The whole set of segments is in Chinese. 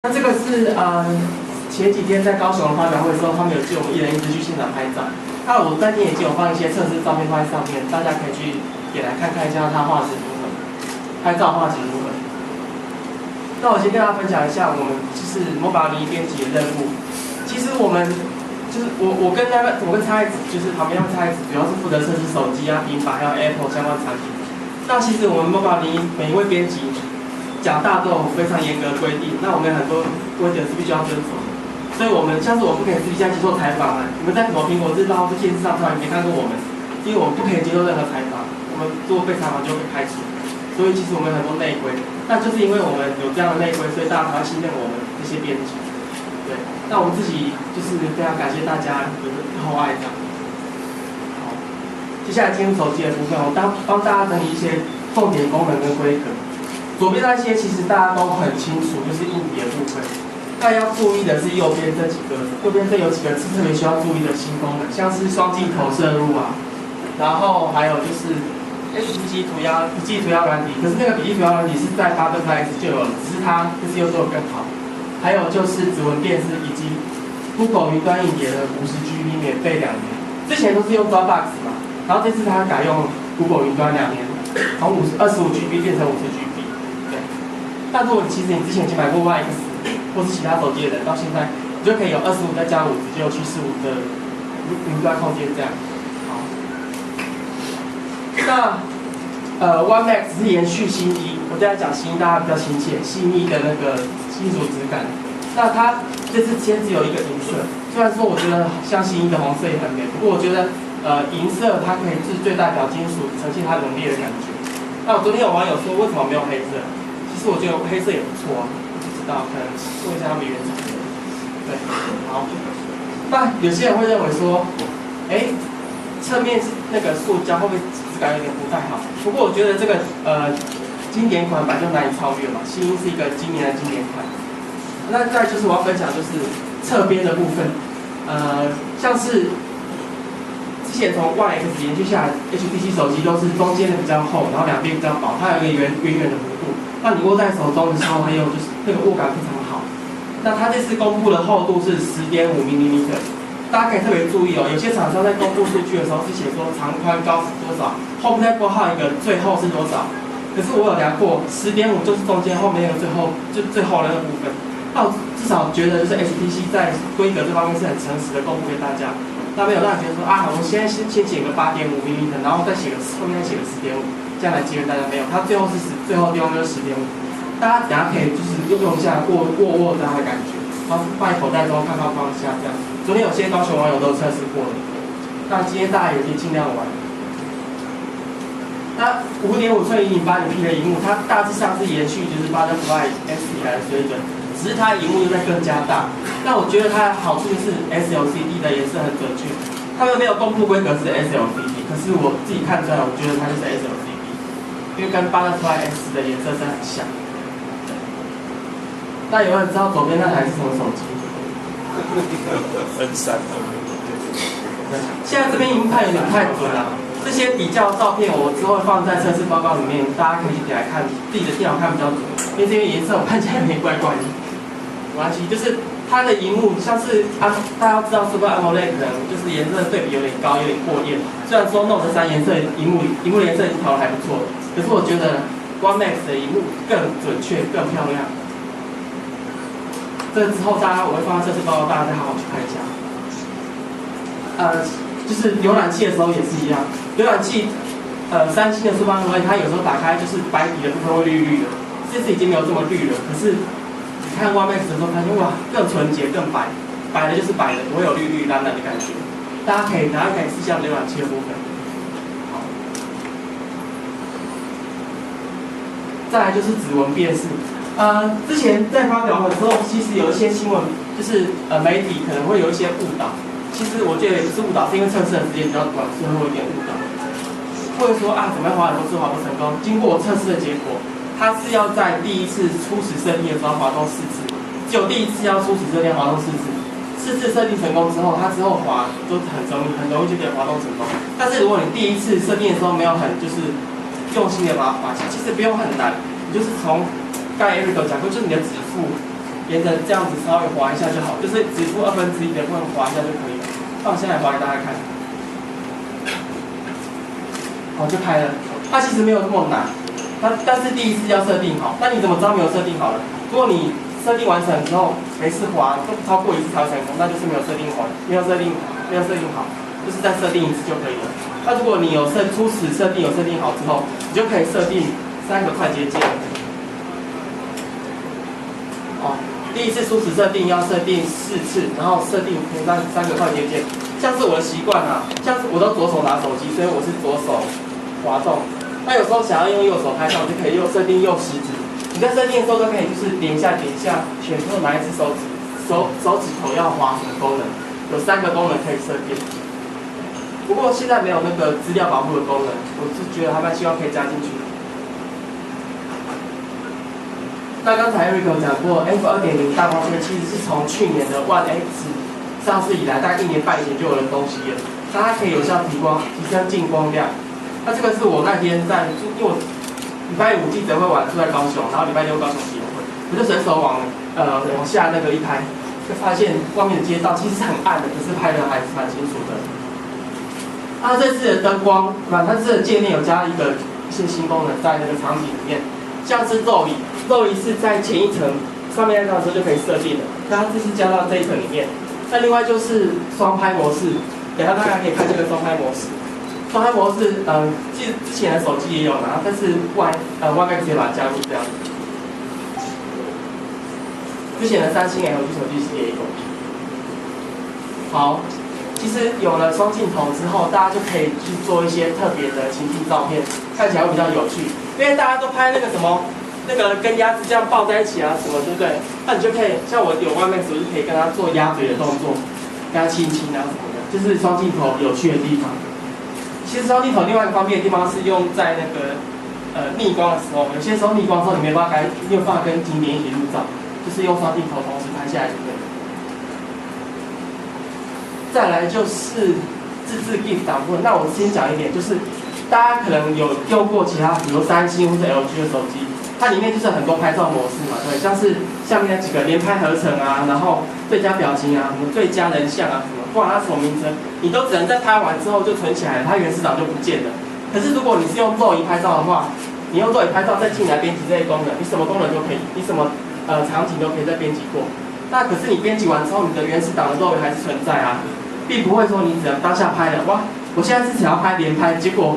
那这个是前几天在高雄发表会的时候，他们有借我们一人一支去现场拍照。那我在店已经有放一些测试照片放在上面，大家可以去点来看看一下它画质如何，拍照画质如何。那我先跟大家分享一下我们就是Mobile 01编辑的任务。其实我们就是我跟蔡子就是旁边那蔡子主要是负责测试手机啊、平板还有 Apple 相关产品。那其实我们Mobile 01每一位编辑讲大都有非常严格的规定，那我们很多规则是必须要遵守的。所以我们像是我不可以私底下接受采访啊，你们在什么苹果日报或是电视上突然没看过我们，因为我们不可以接受任何采访，我们如果被采访就会被开除。所以其实我们有很多内规，那就是因为我们有这样的内规，所以大家才会信任我们这些编辑。对，那我们自己就是非常感谢大家的厚爱这样。好，接下来进入手机的部分，我帮大家整理一些重点功能跟规格。左边那些其实大家都很清楚，就是硬体的部分。那要注意的是右边这几个，右边这有几个是特别需要注意的新功能，像是双镜头摄入啊，然后还有就是笔记涂鸦软体，可是那个笔记涂鸦软体是在8.2X 就有了，只是它就是又做得更好。还有就是指纹辨识以及 Google 云端硬碟的50GB 免费2年，之前都是用 Dropbox 嘛，然后这次它改用 Google 云端2年，从25GB 变成50GB。对，但如果其实你之前已经买过 YX 或是其他手机的人，到现在你就可以有25再加5，直接有去45的云端空间这样。好，那One Max 是延续新一，我这样讲新一大家比较亲切，细腻的那个金属质感。那它这次先只有一个银色，虽然说我觉得像新一的红色也很美，不过我觉得银色它可以是最代表金属，呈现它浓烈的感觉。那我昨天有网友说为什么没有黑色？其实我觉得黑色也不错啊。可能做一下他们原厂的，对，好。那有些人会认为说，侧面是那个塑胶，会不会质感有点不太好？不过我觉得这个经典款本来就难以超越嘛，新音是一个今年的经典款。那再就是我要分享就是侧边的部分，像是之前从 YX 延续下来 HTC 手机都是中间的比较厚，然后两边比较薄，它有一个圆圆的弧度。那你握在手中的时候，还有就是那个握感非常好。那它这次公布的厚度是10.5mm，大家可以特别注意哦。有些厂商在公布数据的时候是写说长宽高是多少，后面再拨号一个最厚是多少。可是我有量过，10.5就是中间后面那个最厚，就最厚的那个部分。那我至少觉得就是 HTC 在规格这方面是很诚实的公布给大家。那没有让人觉得说啊，我们现在先写个8.5mm，然后再写个后面再写个10.5。这样来节约大家没有，它最后最后地方就是10.5，大家等下可以就是用一下握这样的感觉，然后放在口袋中看看放下这样。昨天有些高雄网友都测试过了，那今天大家也可以尽量玩。那5.5寸1080P 的萤幕，它大致上是延续就是8.5X 以来的水准，只是它的萤幕又在更加大。那我觉得它的好处是 SLCD 的颜色很准确，他们没有公布规格是 SLCD， 可是我自己看出来，我觉得它就是 SLCD。因为跟8.2X 的颜色是很像。那有人知道左边那台是什么手机？N3。现在这边荧幕看有点太准了，这些比较照片我之后会放在测试报告里面，大家可以点来看，自己的电脑看比较准。因为这边颜色我看起来有点怪怪的，没关系，就是它的荧幕像是大家知道 Super AMOLED 可能就是颜色对比有点高，有点过艳。虽然说 Note 3颜色荧幕颜色已经调得还不错。可是我觉得 One Max 的萤幕更准确、更漂亮。这之后我会放在测试报告，大家再好好去看一下。就是浏览器的时候也是一样，浏览器三星的Super AMOLED它有时候打开就是白底的部分会绿绿的，这次已经没有这么绿了。可是你看 One Max 的时候，发现哇更纯洁、更白，白的就是白的，不会有绿绿蓝蓝的感觉。大家可以试一下浏览器的部分。再来就是指纹辨识，之前在发表的时候，其实有一些新闻，就是媒体可能会有一些误导。其实我觉得也不是误导，是因为测试的时间比较短，所以会有点误导。或者说怎么样滑动是滑动成功？经过我测试的结果，它是要在第一次初始设定的时候滑动4次，只有第一次要初始设定滑动4次，4次设定成功之后，它之后滑都很容易就可以滑动成功。但是如果你第一次设定的时候没有很用心的把它滑下，其实不用很难，你就是从刚才 Eric 讲过，就是你的指腹沿着这样子稍微滑一下就好，就是指出1/2的部分滑一下就可以了。那我现在滑给大家看，好就开了。它其实没有那么难，但是第一次要设定好。那你怎么知道没有设定好了？如果你设定完成之后每次滑都超过1次才会成功，那就是没有设定好，没有设定好，就是再设定1次就可以了。那如果你有初始设定有设定好之后，你就可以设定3个快捷键。哦，第一次初始设定要设定4次，然后设定3个快捷键。像是我的习惯啊，像是我都左手拿手机，所以我是左手滑动。那有时候想要用右手拍照，就可以设定右食指。你在设定的时候都可以就是点一下，选出哪一只手指头要滑什么功能，有3个功能可以设定。不过现在没有那个资料保护的功能，我是觉得还蛮希望可以加进去。那刚才 Eric 有讲过 ，F2.0 大光圈其实是从去年的 One X 上市以来，大概1年半以前就有的东西了。那它可以有效提升进光量。那这个是我那天因为我礼拜5记者会晚出在高雄，然后礼拜6高雄记者会，我就随手往下那个一拍，就发现外面的街道其实是很暗的，可是拍的还是蛮清楚的。它这次的灯光，它这次的界面有加一些新功能在那个场景里面，像是肉椅是在前一层上面那张时候就可以设定的，那它这次加到这一层里面。那另外就是双拍模式，等下大家可以看这个双拍模式。双拍模式，之前的手机也有拿，但是外卖直接把它加入这样子。之前的三星 LG 手机也有。好，其实有了双镜头之后，大家就可以去做一些特别的情境照片，看起来会比较有趣。因为大家都拍那个什么，那个跟鸭子这样抱在一起啊什么，对不对？那你就可以，像我有外卖时，我就可以跟它做鸭嘴的动作，跟它亲亲啊什么的，就是双镜头有趣的地方。其实双镜头另外一个方便的地方是用在那个逆光的时候，有些时候逆光的时候你没有办法跟景点一起入照，就是用双镜头同时拍下来就可以了。再来就是自制 GIF 档部分，那我先讲一点，就是大家可能有用过其他，比如三星或者 LG 的手机，它里面就是很多拍照模式嘛，对，像是下面那几个连拍合成啊，然后最佳表情啊，什么最佳人像啊什么。不管它什么名称，你都只能在拍完之后就存起来了，它原始档就不见了。可是如果你是用肉椅拍照的话，你用肉椅拍照再进来编辑这些功能，你什么功能都可以，你什么场景都可以再编辑过。那可是你编辑完之后，你的原始档的肉椅还是存在啊，并不会说你只能当下拍了，哇，我现在是想要拍连拍，结果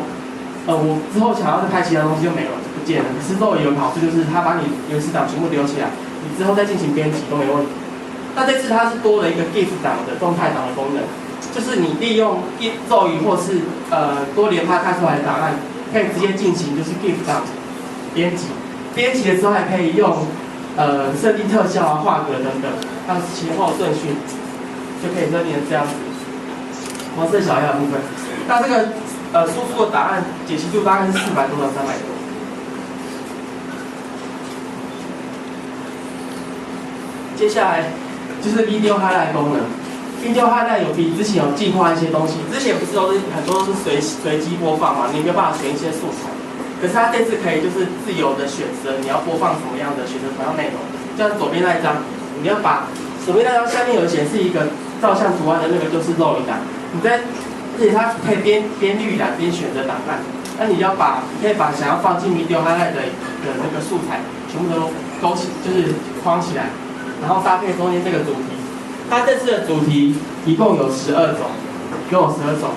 我之后想要再拍其他东西就没了，就不见了。可是肉椅有个好处就是它把你原始档全部留起来，你之后再进行编辑都没问题。那这次它是多了一个 GIF 档的动态档的功能，就是你利用肉椅或是多连拍拍出来的档案，可以直接进行就是 GIF 档编辑。编辑的时候还可以用设定特效啊、画格等等，还有前后顺序，就可以设定成这样子。黄色小样的部分，那这个输出的档案解析度大概是400多到300多。接下来就是 Video Highlight 功能。Video Highlight 有比之前有进化一些东西，之前不是很多都是随机播放嘛，你没有办法选一些素材。可是它这次可以就是自由的选择你要播放什么样的，选择同样内容。像左边那一张，你要把左边那张下面有显示一个照相图案的那个就是肉椅档，而且它可以边预览边选择档案。那你可以把想要放进 Video Highlight 的那个素材全部都勾起，就是框起来。然后搭配中间这个主题，它这次的主题一共有12种，一共有12种。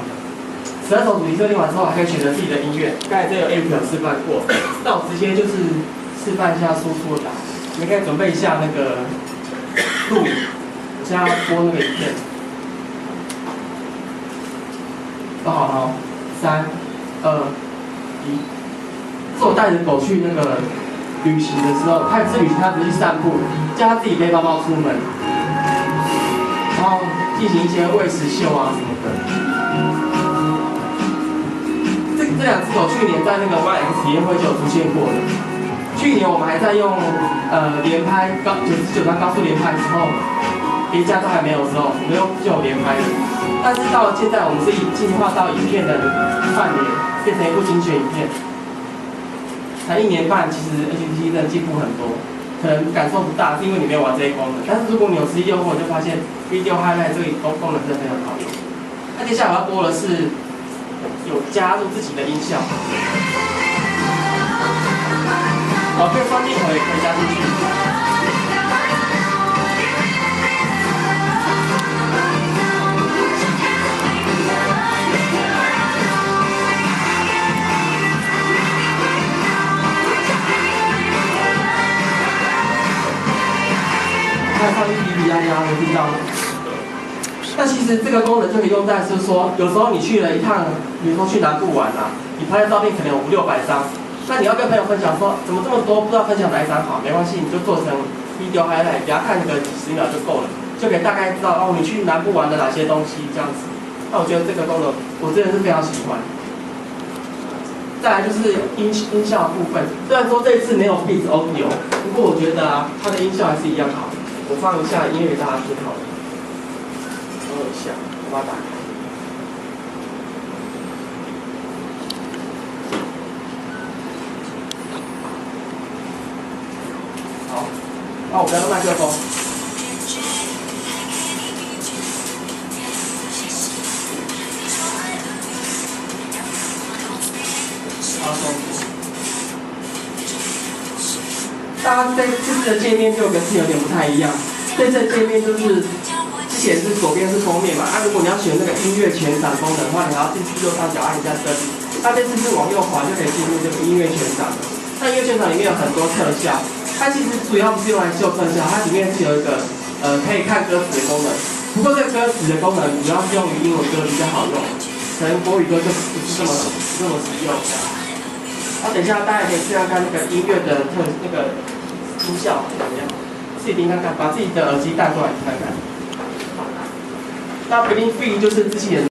12种主题设定完之后，还可以选择自己的音乐。刚才这个 Eric 有示范过，那我直接就是示范一下输出的档，你们可以准备一下那个录影，我现在要播那个影片。都好了，3、2、1。是我带着狗去那个旅行的时候，它也不是旅行，它只是去散步，叫它自己背包包出门，然后进行一些喂食秀啊什么的。这两只狗去年在那个 One X 体验会就有出现过了。去年我们还在用连拍99张高速连拍的时候，别家都还没有的时候，我们就有连拍了。但是到了现在，我们是进化到影片的串联，变成一部精选影片。才1年半，其实 HTC 真的进步很多，可可能感受不大，是因为你没有玩这些功能。但是如果你有实际用过，你就发现 Video Highlight 这个功能真的非常好用。那接下来我要播的是有加入自己的音效，可以放进口也可以加进去。还放一滴滴呀呀，能听到吗？那其实这个功能就可以用在是说，有时候你去了一趟，比如说去南部玩啊，你拍的照片可能有500-600张，那你要跟朋友分享说，怎么这么多，不知道分享哪一张好，没关系，你就做成 video highlight， 给他看个几10秒就够了，就可以大概知道哦，你去南部玩的哪些东西这样子。那我觉得这个功能，我真的是非常喜欢。再来就是音效的部分，虽然说这一次没有 Beats Audio， 不过我觉得啊，它的音效还是一样好。我放一下音乐给大家听好了。等我一下，我把它打开。好，那我不要用麦克风。好，大家这次的界面就跟之前有点不太一样。这次的界面就是之前是左边是封面嘛，如果你要选那个音乐全场功能的话，你还要进去右上角按一下设定。那这次是往右滑就可以进入这个音乐全场了。那音乐全场里面有很多特效，它其实主要不是用来秀特效，它里面是有一个可以看歌词的功能。不过这个歌词的功能主要是用于英文歌比较好用，可能国语歌就不是这么实用。那等一下大家可以试看看那个音乐的那个音效怎么样，自己听看看，把自己的耳机带过来听看看。那 Blink Free 就是机器人。